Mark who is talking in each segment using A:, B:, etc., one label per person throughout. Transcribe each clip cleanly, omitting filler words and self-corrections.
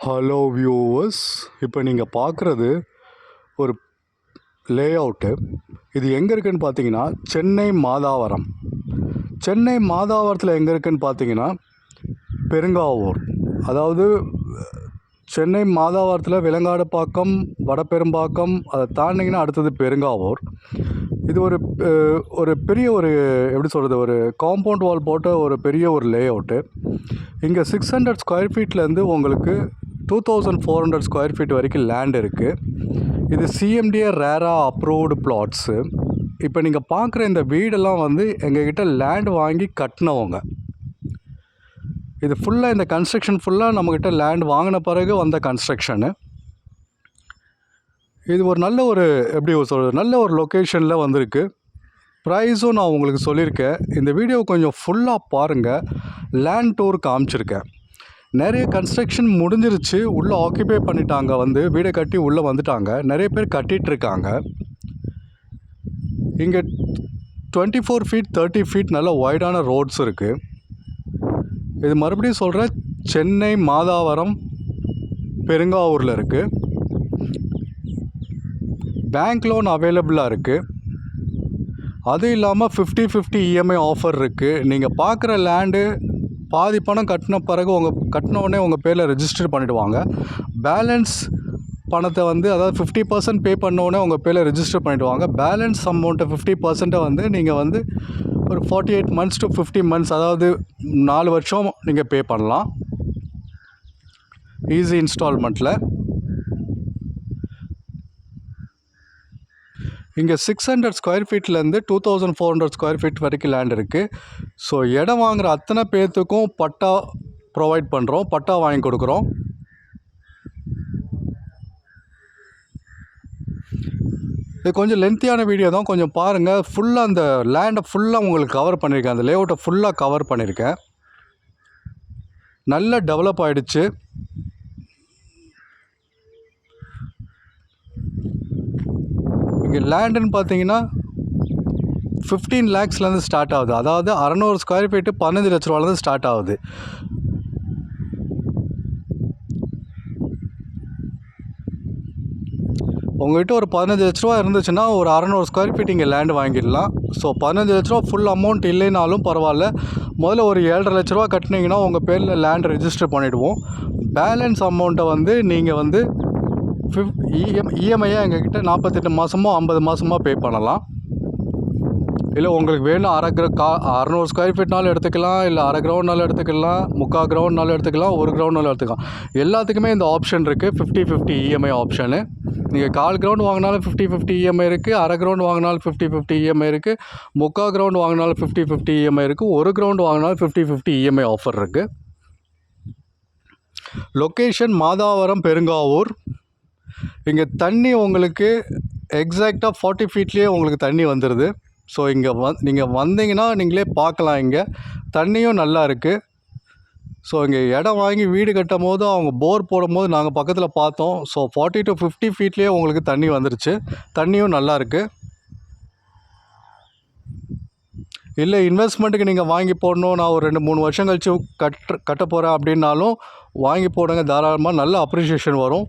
A: Hello viewers, இப்போ நீங்கள் பார்க்குறது ஒரு லேஅவுட்டு. இது எங்கே இருக்குதுன்னு பார்த்தீங்கன்னா சென்னை மாதாவரம். சென்னை மாதாவரத்தில் எங்கே இருக்குதுன்னு பார்த்தீங்கன்னா பெருங்காவூர். அதாவது சென்னை மாதாவரத்தில் விலங்காடுப்பாக்கம், வடபெரும்பாக்கம், அதை தாண்டிங்கன்னா அடுத்தது பெருங்காவூர். இது ஒரு பெரிய எப்படி சொல்கிறது, ஒரு காம்பவுண்ட் வால் போட்ட ஒரு பெரிய ஒரு லேஅவுட்டு. இங்கே 600 ஸ்கொயர் ஃபீட்லேருந்து உங்களுக்கு 2400 ஸ்கொயர் ஃபீட் வரைக்கும் லேண்ட் இருக்குது. இது சிஎம்டிஏ ரேரா அப்ரூவ்டு பிளாட்ஸு. இப்போ நீங்கள் பார்க்குற இந்த வீடெல்லாம் வந்து எங்ககிட்ட லேண்ட் வாங்கி கட்டினவங்க. இது ஃபுல்லாக இந்த கன்ஸ்ட்ரக்ஷன் ஃபுல்லாக நம்மக்கிட்ட லேண்ட் வாங்கின பிறகு வந்த கன்ஸ்ட்ரக்ஷனு. இது ஒரு எப்படி சொல்கிறது, நல்ல ஒரு லொக்கேஷனில் வந்திருக்கு. ப்ரைஸும் நான் உங்களுக்கு சொல்லியிருக்கேன். இந்த வீடியோ கொஞ்சம் ஃபுல்லாக பாருங்கள். லேண்ட் டூர் காமிச்சிருக்கேன். நிறைய கன்ஸ்ட்ரக்ஷன் முடிஞ்சிருச்சு, உள்ளே ஆக்கியபை பண்ணிட்டாங்க, வந்து வீடை கட்டி உள்ளே வந்துட்டாங்க. நிறைய பேர் கட்டிகிட்ருக்காங்க. இங்கே 24 ஃபீட் 30 ஃபீட் நல்ல வைடான ரோட்ஸ் இருக்குது. இது மறுபடியும் சொல்கிறேன், சென்னை மாதாவரம் பெருங்காவூரில் இருக்குது. பேங்க் லோன் அவைலபிளாக இருக்குது. அது இல்லாமல் 50-50 இஎம்ஐ ஆஃபர் இருக்குது. நீங்கள் பார்க்குற லேண்டு பாதி பணம் கட்டின பிறகு கட்டினோடனே உங்கள் பேரில் ரெஜிஸ்டர் பண்ணிவிடுவாங்க. பேலன்ஸ் பணத்தை வந்து, அதாவது 50% பே பண்ணோடனே உங்கள் பேரில் ரெஜிஸ்டர் பண்ணிவிடுவாங்க. பேலன்ஸ் அமௌண்ட்டை 50% வந்து நீங்கள் வந்து ஒரு 48 months to 50 months, அதாவது 4 வருஷம் நீங்கள் பே பண்ணலாம் ஈஸி இன்ஸ்டால்மெண்ட்டில். இங்கே 600 ஸ்கொயர் ஃபீட்லேருந்து 2400 ஸ்கொயர் ஃபீட் வரைக்கும் லேண்ட் இருக்குது. ஸோ இடம் வாங்குகிற அத்தனை பேர்த்துக்கும் பட்டா ப்ரொவைட் பண்ணுறோம், பட்டா வாங்கி கொடுக்குறோம். இது கொஞ்சம் லென்த்தியான வீடியோ தான், கொஞ்சம் பாருங்கள். ஃபுல்லாக அந்த லேண்டை ஃபுல்லாக உங்களுக்கு கவர் பண்ணியிருக்கேன், அந்த லேஅவுட்டை ஃபுல்லாக கவர் பண்ணியிருக்கேன். நல்லா டெவலப் ஆகிடுச்சு. இங்கே லேண்டுன்னு பார்த்தீங்கன்னா 15 lakhsலேருந்து ஸ்டார்ட் ஆகுது. அதாவது 600 ஸ்கொயர் ஃபீட்டு 15 லட்ச ரூபாலேருந்து ஸ்டார்ட் ஆகுது. உங்கள்கிட்ட ஒரு 15 லட்ச ரூபா இருந்துச்சுன்னா ஒரு 600 ஸ்கொயர் ஃபீட் இங்கே லேண்டு வாங்கிடலாம். ஸோ 15 லட்ச ரூபா ஃபுல் அமௌண்ட் இல்லைனாலும் பரவாயில்ல, முதல்ல ஒரு 7.5 லட்ச ரூபா கட்டினீங்கன்னா உங்கள் பேரில் லேண்ட் ரெஜிஸ்டர் பண்ணிவிடுவோம். பேலன்ஸ் அமௌண்ட்டை வந்து நீங்கள் வந்து இஎம்ஐயாக எங்ககிட்ட 48 மாதமோ 50 மாதமோ பே பண்ணலாம். இல்லை உங்களுக்கு வேணும் 600 ஸ்கொயர் ஃபீட்னாலும் எடுத்துக்கலாம், இல்லை அரை கிரவுண்ட்னாலும் எடுத்துக்கலாம், 3/4 கிரவுண்ட்னாலும் எடுத்துக்கலாம், 1 கிரவுண்ட்னாலும் எடுத்துக்கலாம். எல்லாத்துக்குமே இந்த ஆப்ஷன் இருக்குது, 50-50 இஎம்ஐ ஆப்ஷனு. நீங்கள் 1/4 கிரவுண்ட் வாங்கினாலும் 50-50 இஎம்ஐ இருக்குது, அரை கிரவுண்ட் வாங்கினாலும் 50-50 இஎம்ஐ இருக்குது, 3/4 கிரவுண்ட் வாங்கினாலும் 50-50 இஎம்ஐ இருக்குது, 1 கிரவுண்ட் வாங்கினாலும் 50-50 இஎம்ஐ ஆஃபர் இருக்குது. லொக்கேஷன் மாதாவரம் பெருங்காவூர். இங்கே தண்ணி உங்களுக்கு எக்ஸாக்டாக 40 ஃபீட்லேயே உங்களுக்கு தண்ணி வந்துடுது. ஸோ இங்கே நீங்கள் வந்தீங்கன்னா நீங்களே பார்க்கலாம், இங்கே தண்ணியும் நல்லா இருக்குது. ஸோ இங்கே இடம் வாங்கி வீடு கட்டும் போது அவங்க போர் போடும்போது நாங்கள் பக்கத்தில் பார்த்தோம். ஸோ 40 to 50 ஃபீட்லேயே உங்களுக்கு தண்ணி வந்துருச்சு, தண்ணியும் நல்லா இருக்குது. இல்லை இன்வெஸ்ட்மெண்ட்டுக்கு நீங்கள் வாங்கி போடணும், நான் ஒரு 2-3 வருஷம் கழித்து கட்ட போகிறேன் அப்படின்னாலும் வாங்கி போடுங்க தாராளமாக, நல்ல அப்ரிஷியேஷன் வரும்.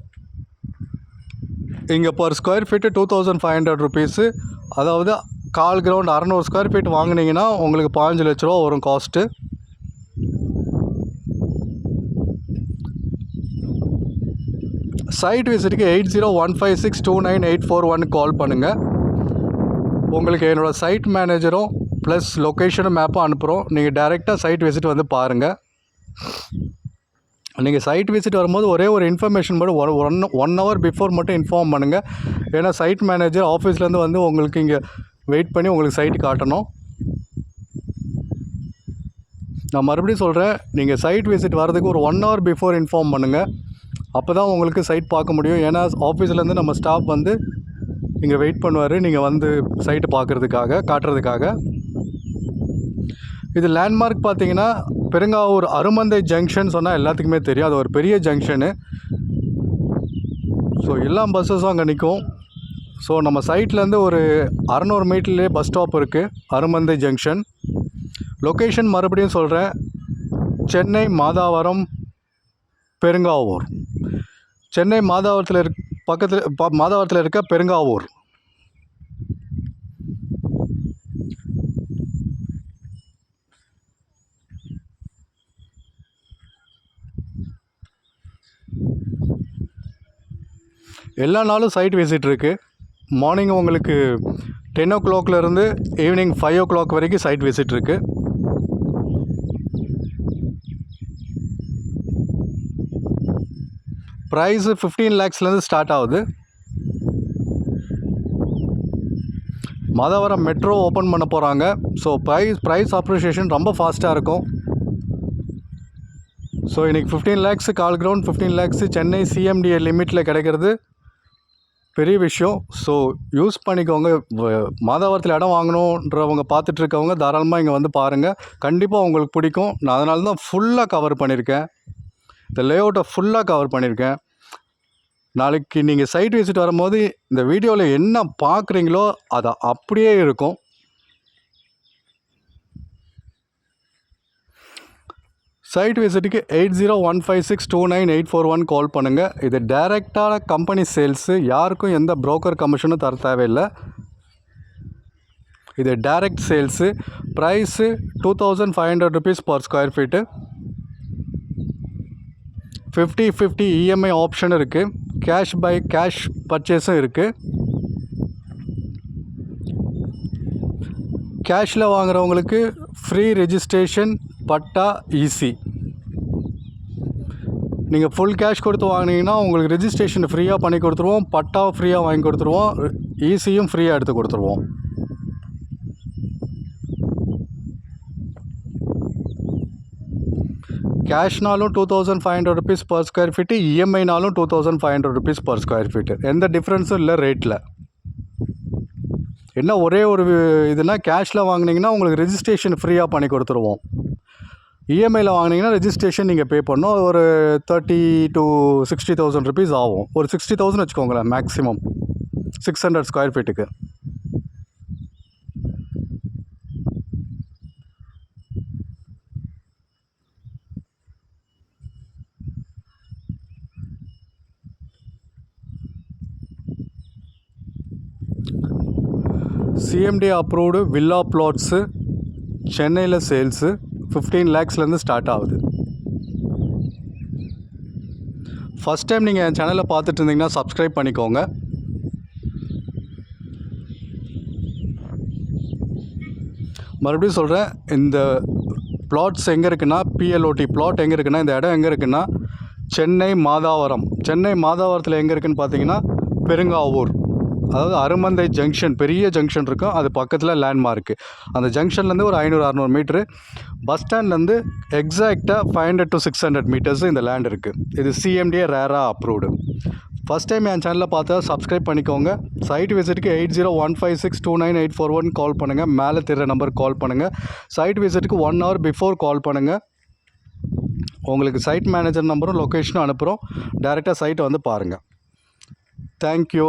A: இங்கே பர் ஸ்கொயர் ஃபீட்டு 2500 ருபீஸு. அதாவது 1/4 கிரவுண்ட் 600 ஸ்கொயர் ஃபீட் வாங்கினீங்கன்னா உங்களுக்கு 15 லட்ச ரூபா வரும் காஸ்ட்டு. சைட் விசிட்டுக்கு 8015629841 கால் பண்ணுங்கள். உங்களுக்கு என்னோடய சைட் மேனேஜரும் ப்ளஸ் லொக்கேஷனும் மேப்பும் அனுப்புகிறோம். நீங்கள் டைரெக்டாக சைட் விசிட் வந்து பாருங்கள். நீங்கள் சைட் விசிட் வரும்போது ஒரே ஒரு இன்ஃபர்மேஷன் மட்டும் 1 hour பிஃபோர் மட்டும் இன்ஃபார்ம் பண்ணுங்கள். ஏன்னா சைட் மேனேஜர் ஆஃபீஸ்லேருந்து வந்து உங்களுக்கு இங்கே வெயிட் பண்ணி உங்களுக்கு சைட் காட்டணும். நான் மறுபடியும் சொல்கிறேன், நீங்கள் சைட் விசிட் வர்றதுக்கு ஒரு 1 hour பிஃபோர் இன்ஃபார்ம் பண்ணுங்கள். அப்போ தான் உங்களுக்கு சைட் பார்க்க முடியும். ஏன்னா ஆஃபீஸ்லேருந்து நம்ம ஸ்டாஃப் வந்து இங்கே வெயிட் பண்ணுவார், நீங்கள் வந்து சைட்டு பார்க்குறதுக்காக, காட்டுறதுக்காக. இது லேண்ட்மார்க் பார்த்தீங்கன்னா பெருங்காவூர் அருமந்தை ஜங்ஷன் சொன்னால் எல்லாத்துக்குமே தெரியும், அது ஒரு பெரிய ஜங்ஷனு. ஸோ எல்லா பஸ்ஸஸும் அங்கே நிற்கும். ஸோ நம்ம சைட்லேருந்து ஒரு 600 மீட்டர்லேயே பஸ் ஸ்டாப் இருக்குது, அருமந்தை ஜங்ஷன். லொக்கேஷன் மறுபடியும் சொல்கிறேன், சென்னை மாதாவரம் பெருங்காவூர். சென்னை மாதாவரத்தில் மாதாவரத்தில் இருக்க பெருங்காவூர். எல்லா நாளும் சைட் விசிட் இருக்குது. மார்னிங் உங்களுக்கு 10 o'clockலேருந்து ஈவினிங் 5 o'clock வரைக்கும் சைட் விசிட் இருக்குது. ப்ரைஸு 15 lakhsலேருந்து ஸ்டார்ட் ஆகுது. மாதவரம் மெட்ரோ ஓப்பன் பண்ண போகிறாங்க. ஸோ ப்ரைஸ் அப்ரிஷியேஷன் ரொம்ப ஃபாஸ்ட்டாக இருக்கும். ஸோ இன்றைக்கி 15 lakhs கால் கிரவுண்ட் 15 lakhs சென்னை சிஎம்டிஏ லிமிட்டில் கிடைக்கிறது பெரிய விஷயம். ஸோ யூஸ் பண்ணிக்கோங்க. மாதாவரத்தில் இடம் வாங்கணுன்றவங்க பார்த்துட்ருக்கவங்க தாராளமாக இங்கே வந்து பாருங்கள். கண்டிப்பாக உங்களுக்கு பிடிக்கும். நான் அதனால தான் ஃபுல்லாக கவர் பண்ணியிருக்கேன். இந்த லேஅவுட்டை ஃபுல்லாக கவர் பண்ணியிருக்கேன். நாளைக்கு நீங்கள் சைட் விசிட் வரும்போது இந்த வீடியோவில் என்ன பார்க்குறீங்களோ அது அப்படியே இருக்கும். சைட் விசிட்டுக்கு 8015629841 கால் பண்ணுங்கள். இது டைரெக்டான கம்பெனி சேல்ஸு. யாருக்கும் எந்த ப்ரோக்கர் கமிஷனும் தர தேவையில்லை. இது direct sales. Price 2500 rupees per square feet. 50/50 EMI option இருக்குது. கேஷ் பை கேஷ் பர்ச்சேஸும் இருக்குது. கேஷில் வாங்குறவங்களுக்கு ஃப்ரீ ரெஜிஸ்ட்ரேஷன், பட்டா, ஈசி. நீங்கள் ஃபுல் கேஷ் கொடுத்து வாங்கினீங்கன்னா உங்களுக்கு ரெஜிஸ்ட்ரேஷன் ஃப்ரீயாக பண்ணி கொடுத்துருவோம், பட்டா ஃப்ரீயாக வாங்கி கொடுத்துருவோம், ஈசியும் ஃப்ரீயாக எடுத்து கொடுத்துருவோம். கேஷ்னாலும் 2500 rupees per square feet, இஎம்ஐனாலும் 2500 rupees per square feet. எந்த டிஃப்ரென்ஸும் இல்லை ரேட்டில். என்ன ஒரே ஒரு இதுனா, கேஷில் வாங்கினீங்கன்னா உங்களுக்கு ரெஜிஸ்ட்ரேஷன் ஃப்ரீயாக பண்ணி கொடுத்துருவோம். இஎம்ஐயில் வாங்கினீங்கன்னா ரெஜிஸ்ட்ரேஷன் நீங்கள் பே பண்ணணும். ஒரு 30,000 to 60,000 rupees ஆகும். ஒரு 60,000 வச்சுக்கோங்களேன் maximum 600 square feet. CMD approved villa plots சென்னையில் சேல்ஸு 15 lakhsலேருந்து ஸ்டார்ட் ஆகுது. ஃபஸ்ட் டைம் நீங்கள் என் சேனலை பார்த்துட்டு இருந்தீங்கன்னா சப்ஸ்கிரைப் பண்ணிக்கோங்க. மறுபடியும் சொல்கிறேன், இந்த பிளாட்ஸ் எங்கே இருக்குன்னா, பிஎல்ஓடி பிளாட் எங்கே இருக்குன்னா, இந்த இடம் எங்கே இருக்குன்னா சென்னை மாதாவரம். சென்னை மாதாவரத்தில் எங்கே இருக்குதுன்னு பார்த்தீங்கன்னா பெருங்காவூர், அதாவது அருமந்தை ஜங்ஷன், பெரிய ஜங்ஷன் இருக்கும், அது பக்கத்தில் லேண்ட்மார்க்கு. அந்த ஜங்ஷன்லேருந்து ஒரு 500-600 மீட்ரு. பஸ் ஸ்டாண்ட்லேருந்து எக்ஸாக்டாக 500 to 600 meters இந்த லேண்ட் இருக்குது. இது சிஎம்டிஏ ரேரா அப்ரூவ்டு. ஃபஸ்ட் டைம் என் சேனலில் பார்த்தா சப்ஸ்கிரைப் பண்ணிக்கோங்க. சைட் விசிட்டுக்கு 8015629841 கால் பண்ணுங்கள். மேலே தெரிகிற நம்பருக்கு கால் பண்ணுங்கள். சைட் விசிட்டுக்கு 1 hour பிஃபோர் கால் பண்ணுங்கள். உங்களுக்கு சைட் மேனேஜர் நம்பரும் லொக்கேஷனும் அனுப்புகிறோம். டைரெக்டாக சைட்டை வந்து பாருங்கள். தேங்க்யூ.